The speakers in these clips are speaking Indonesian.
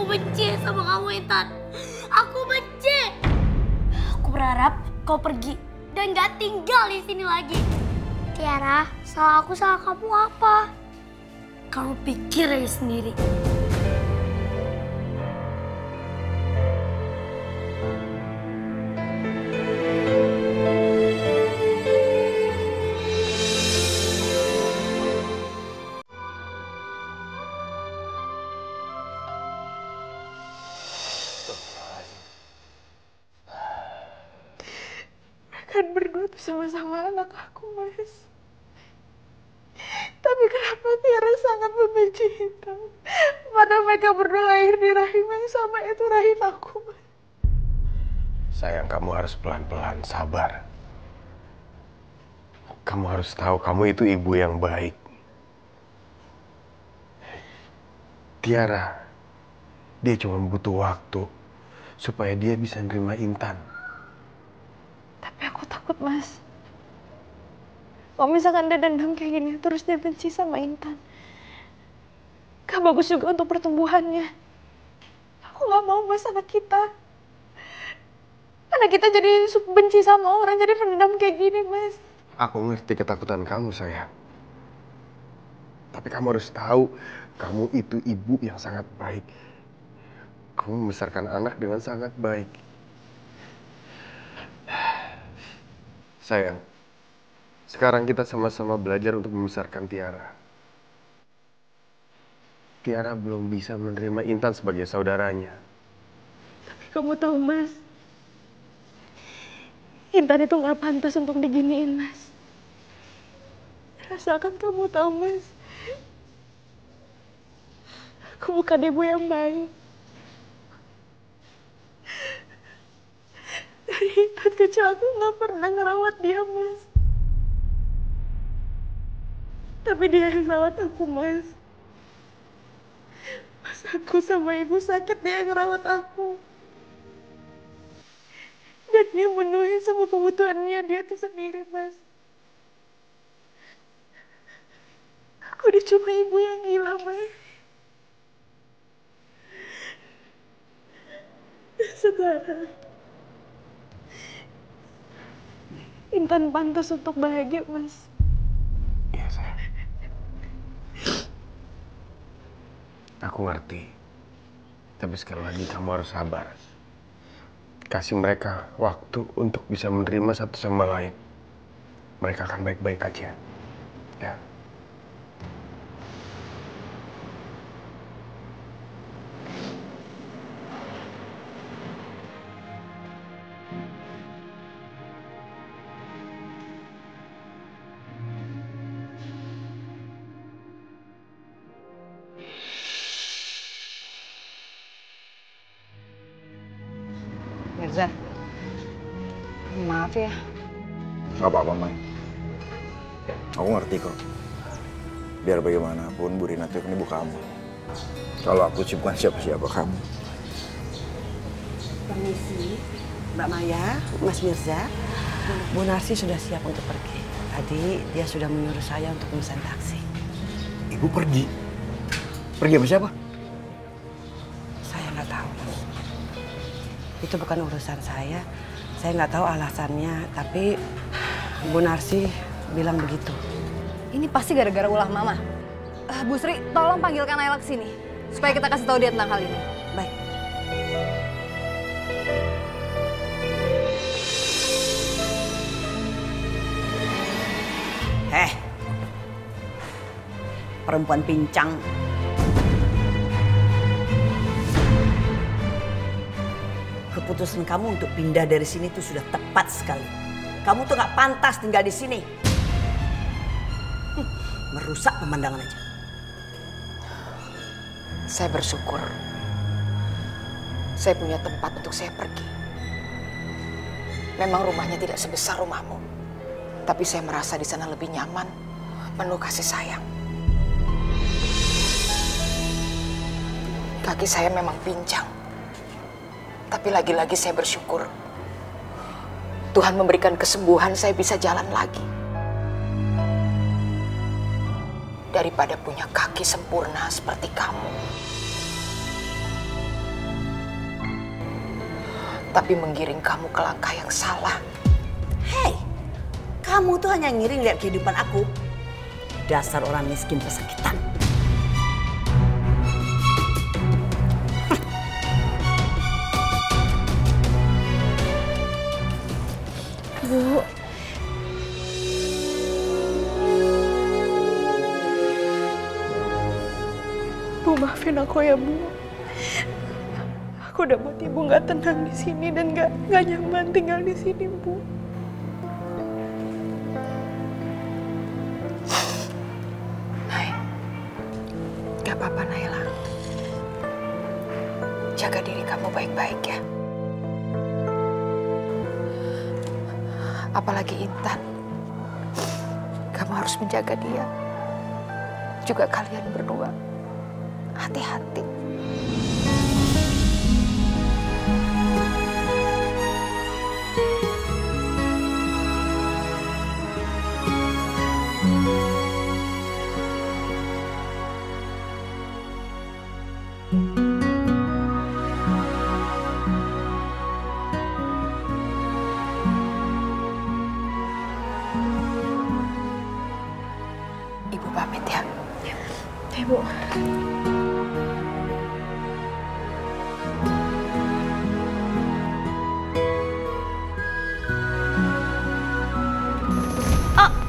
benci sama kamu, Intan. Aku benci. Aku berharap kau pergi dan gak tinggal di sini lagi. Tiara, salah aku salah kamu apa? Kamu pikir aja sendiri. Kan berdua tuh sama-sama anak aku, Mas. Tapi kenapa Tiara sangat membenci Intan? Padahal mereka berdua lahir di rahim yang sama, itu rahim aku, Mas. Sayang, kamu harus pelan-pelan, sabar. Kamu harus tahu, kamu itu ibu yang baik. Tiara, dia cuma butuh waktu supaya dia bisa nerima Intan. Tapi aku takut, Mas. Kalau misalkan dia dendam kayak gini, terus dia benci sama Intan, gak bagus juga untuk pertumbuhannya. Aku gak mau, Mas, anak kita jadi benci sama orang, jadi pendendam kayak gini, Mas. Aku ngerti ketakutan kamu, sayang. Tapi kamu harus tahu, kamu itu ibu yang sangat baik. Kamu membesarkan anak dengan sangat baik. Sayang, sekarang kita sama-sama belajar untuk membesarkan Tiara. Tiara belum bisa menerima Intan sebagai saudaranya. Tapi kamu tahu, Mas, Intan itu gak pantas untuk diginiin, Mas. Rasakan kamu tahu, Mas, aku bukan ibu yang baik. Dari Intan kecil aku gak pernah ngerawat dia, Mas. Tapi dia yang rawat aku, Mas. Pas aku sama ibu sakit, dia yang rawat aku. Dan dia menuhi semua kebutuhannya dia tuh sendiri, Mas. Aku udah cuma ibu yang gila, Mas. Dan sekarang Intan pantas untuk bahagia, Mas. Iya, sayang. Aku ngerti. Tapi sekali lagi kamu harus sabar. Kasih mereka waktu untuk bisa menerima satu sama lain. Mereka akan baik-baik aja. Ya. Mirza, maaf ya. Gak apa-apa, Mai. Aku ngerti kok. Biar bagaimanapun, Bu Rina itu kan ibu kamu. Kalau aku sih bukan siapa-siapa kamu. Permisi, Mbak Maya, Mas Mirza. Bu Narsi sudah siap untuk pergi. Tadi dia sudah menyuruh saya untuk memesan taksi. Ibu pergi? Pergi sama siapa? Saya nggak tahu, Mas. Itu bukan urusan saya. Saya nggak tahu alasannya, tapi Bu Narsi bilang begitu. Ini pasti gara-gara ulah Mama. Bu Sri, tolong panggilkan Ayla ke sini. Supaya kita kasih tahu dia tentang hal ini. Baik. Perempuan pincang. Keputusan kamu untuk pindah dari sini itu sudah tepat sekali. Kamu tuh nggak pantas tinggal di sini. Merusak pemandangan aja. Saya bersyukur saya punya tempat untuk saya pergi. Memang rumahnya tidak sebesar rumahmu, tapi saya merasa di sana lebih nyaman, penuh kasih sayang. Kaki saya memang pincang, tapi lagi-lagi saya bersyukur Tuhan memberikan kesembuhan, saya bisa jalan lagi. Daripada punya kaki sempurna seperti kamu. tapi menggiring kamu ke langkah yang salah. Hei, kamu tuh hanya ngiring lihat kehidupan aku. Dasar orang miskin pesakitan. Bu. Bu, maafin aku ya, Bu. Aku udah buat Ibu nggak tenang di sini dan nggak nyaman tinggal di sini, Bu. Nay, gak apa-apa Naila. Jaga diri kamu baik-baik ya. Apalagi Intan. Kamu harus menjaga dia. Juga kalian berdua. Hati-hati. Ibu pamit ya. Ibu.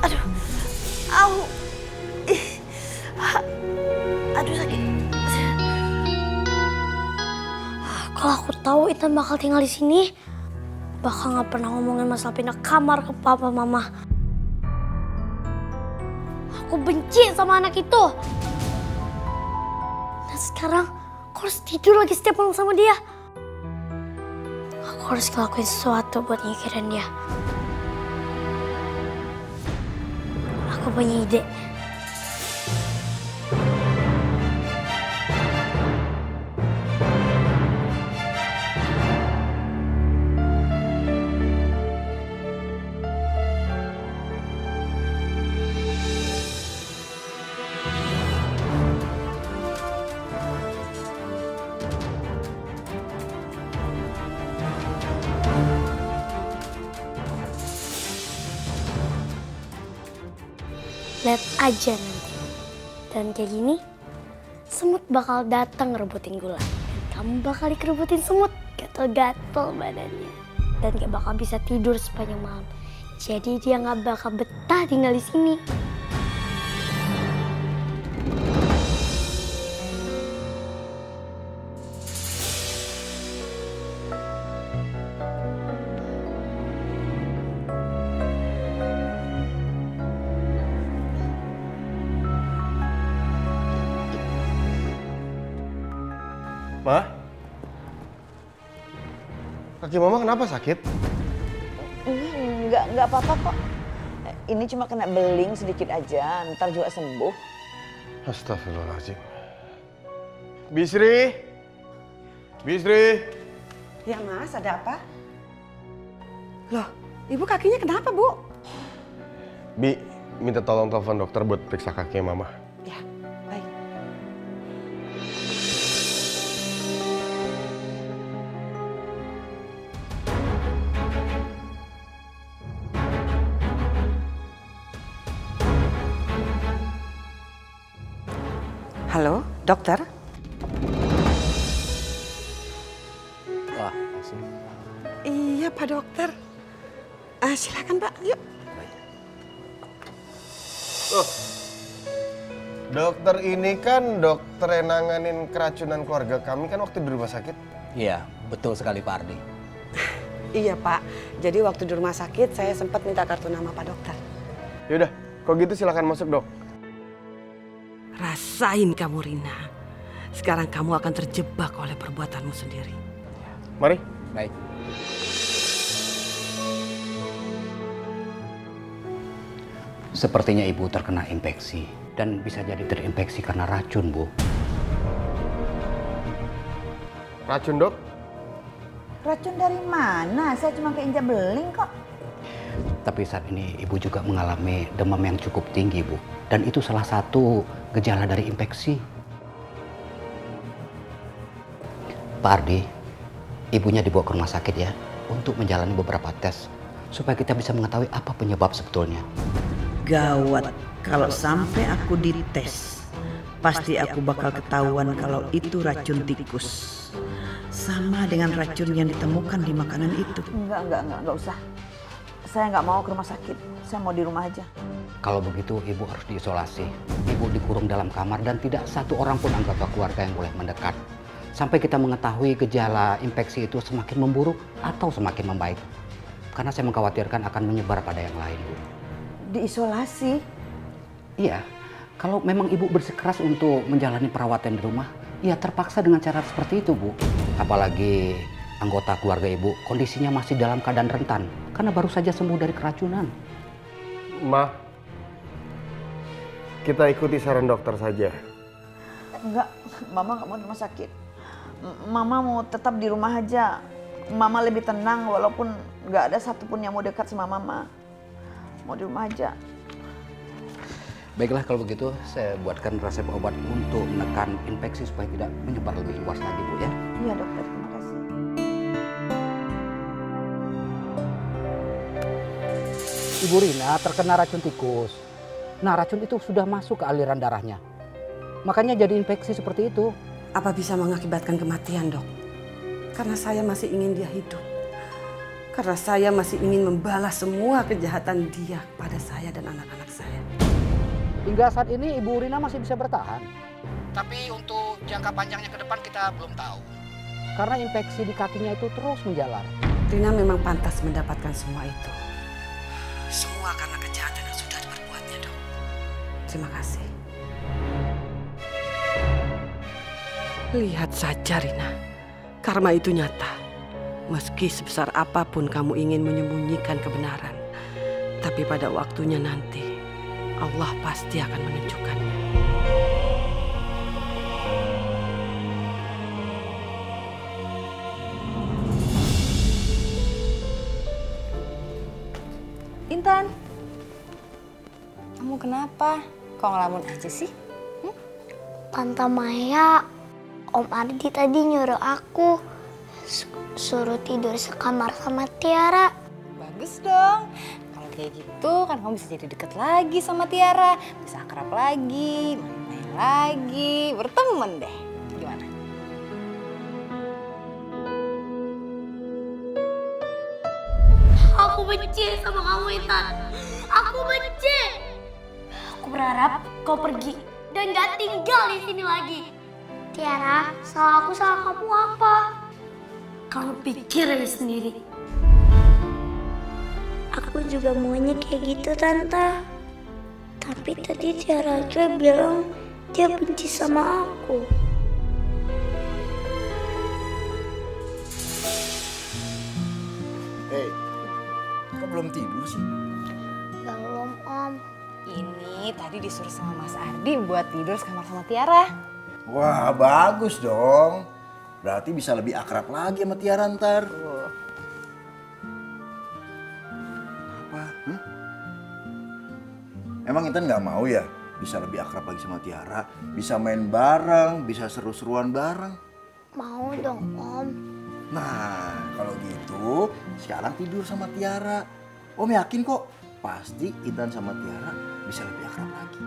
Aduh. Au. Aduh sakit. Kalau aku tahu Intan bakal tinggal di sini, bakal nggak pernah ngomongin masalah pindah kamar ke papa mama. Aku benci sama anak itu. Dan sekarang aku harus tidur lagi setiap malam sama dia. Aku harus ngelakuin sesuatu buat nyingkirin dia. Aku punya ide. Lihat aja nanti. Dan kayak gini, semut bakal datang ngerebutin Gula. Dan kamu bakal dikerebutin semut. Gatel-gatel badannya. Dan gak bakal bisa tidur sepanjang malam. Jadi dia gak bakal betah tinggal di sini. Ma? Kaki Mama kenapa sakit? Enggak apa-apa kok. Ini cuma kena beling sedikit aja, ntar juga sembuh. Astagfirullahaladzim. Bisri? Bisri? Ya Mas, ada apa? Loh, Ibu kakinya kenapa, Bu? Bi, minta tolong telepon dokter buat periksa kaki Mama. Ya, baik. Halo, dokter? Wah, makasih. Iya, Pak Dokter. Silakan, Pak. Yuk. Oh, dokter ini kan dokter yang nanganin keracunan keluarga kami kan waktu di rumah sakit. Iya, betul sekali Pak Ardi. Iya, Pak. Jadi waktu di rumah sakit saya sempat minta kartu nama Pak Dokter. Yaudah, kalau gitu silakan masuk, Dok. Rasain kamu, Rina. Sekarang kamu akan terjebak oleh perbuatanmu sendiri. Mari. Baik. Sepertinya Ibu terkena infeksi dan bisa jadi terinfeksi karena racun, Bu. Racun, Dok? Racun dari mana? Saya cuma keinjak beling kok. Tapi saat ini Ibu juga mengalami demam yang cukup tinggi, Bu. Dan itu salah satu gejala dari infeksi. Pak Ardi, ibunya dibawa ke rumah sakit ya untuk menjalani beberapa tes supaya kita bisa mengetahui apa penyebab sebetulnya. Gawat, kalau sampai aku dites, pasti aku bakal ketahuan kalau itu racun tikus. Sama dengan racun yang ditemukan di makanan itu. Enggak usah. Saya nggak mau ke rumah sakit, saya mau di rumah aja. Kalau begitu ibu harus diisolasi. Ibu dikurung dalam kamar dan tidak satu orang pun anggota keluarga yang boleh mendekat. Sampai kita mengetahui gejala infeksi itu semakin memburuk atau semakin membaik. Karena saya mengkhawatirkan akan menyebar pada yang lain, Bu. Diisolasi? Iya, kalau memang ibu bersikeras untuk menjalani perawatan di rumah, ya terpaksa dengan cara seperti itu, Bu. Apalagi anggota keluarga ibu kondisinya masih dalam keadaan rentan karena baru saja sembuh dari keracunan. Ma, kita ikuti saran dokter saja. Enggak, Mama nggak mau di rumah sakit. Mama mau tetap di rumah aja. Mama lebih tenang walaupun nggak ada satupun yang mau dekat sama Mama. Mau di rumah aja. Baiklah kalau begitu, saya buatkan resep obat untuk menekan infeksi supaya tidak menyebar lebih luas lagi, Bu ya. Iya dokter, terima kasih. Ibu Rina terkena racun tikus. Nah, racun itu sudah masuk ke aliran darahnya. Makanya jadi infeksi seperti itu. Apa bisa mengakibatkan kematian, Dok? Karena saya masih ingin dia hidup. Karena saya masih ingin membalas semua kejahatan dia pada saya dan anak-anak saya. Hingga saat ini Ibu Rina masih bisa bertahan. Tapi untuk jangka panjangnya ke depan kita belum tahu. Karena infeksi di kakinya itu terus menjalar. Rina memang pantas mendapatkan semua itu. Semua karena kejahatan yang sudah diperbuatnya, Dok. Terima kasih. Lihat saja, Rina. Karma itu nyata. Meski sebesar apapun kamu ingin menyembunyikan kebenaran, tapi pada waktunya nanti, Allah pasti akan menunjukkannya. Intan, kamu kenapa? Kok ngelamun aja sih? Tante Maya, Om Ardi tadi nyuruh aku suruh tidur sekamar sama Tiara. Bagus dong. Kalau kayak gitu kan kamu bisa jadi deket lagi sama Tiara. Bisa akrab lagi, main-main lagi, berteman deh. Gimana? Aku benci sama kamu, Intan. Aku benci. Aku berharap kau pergi dan gak tinggal di sini lagi. Tiara, salah aku salah kamu apa? Kamu pikir aja sendiri. Aku juga maunya kayak gitu, Tante. Tapi tadi Tiara juga bilang dia benci sama aku. Hei, kok belum tidur sih? Belum, Om. Ini tadi disuruh sama Mas Ardi buat tidur sekamar sama Tiara. Wah, bagus dong. Berarti bisa lebih akrab lagi sama Tiara ntar. Kenapa? Emang Intan nggak mau ya bisa lebih akrab lagi sama Tiara? Bisa main bareng, bisa seru-seruan bareng? Mau dong, Om. Nah, kalau gitu sekarang tidur sama Tiara. Om yakin kok pasti Intan sama Tiara bisa lebih akrab lagi.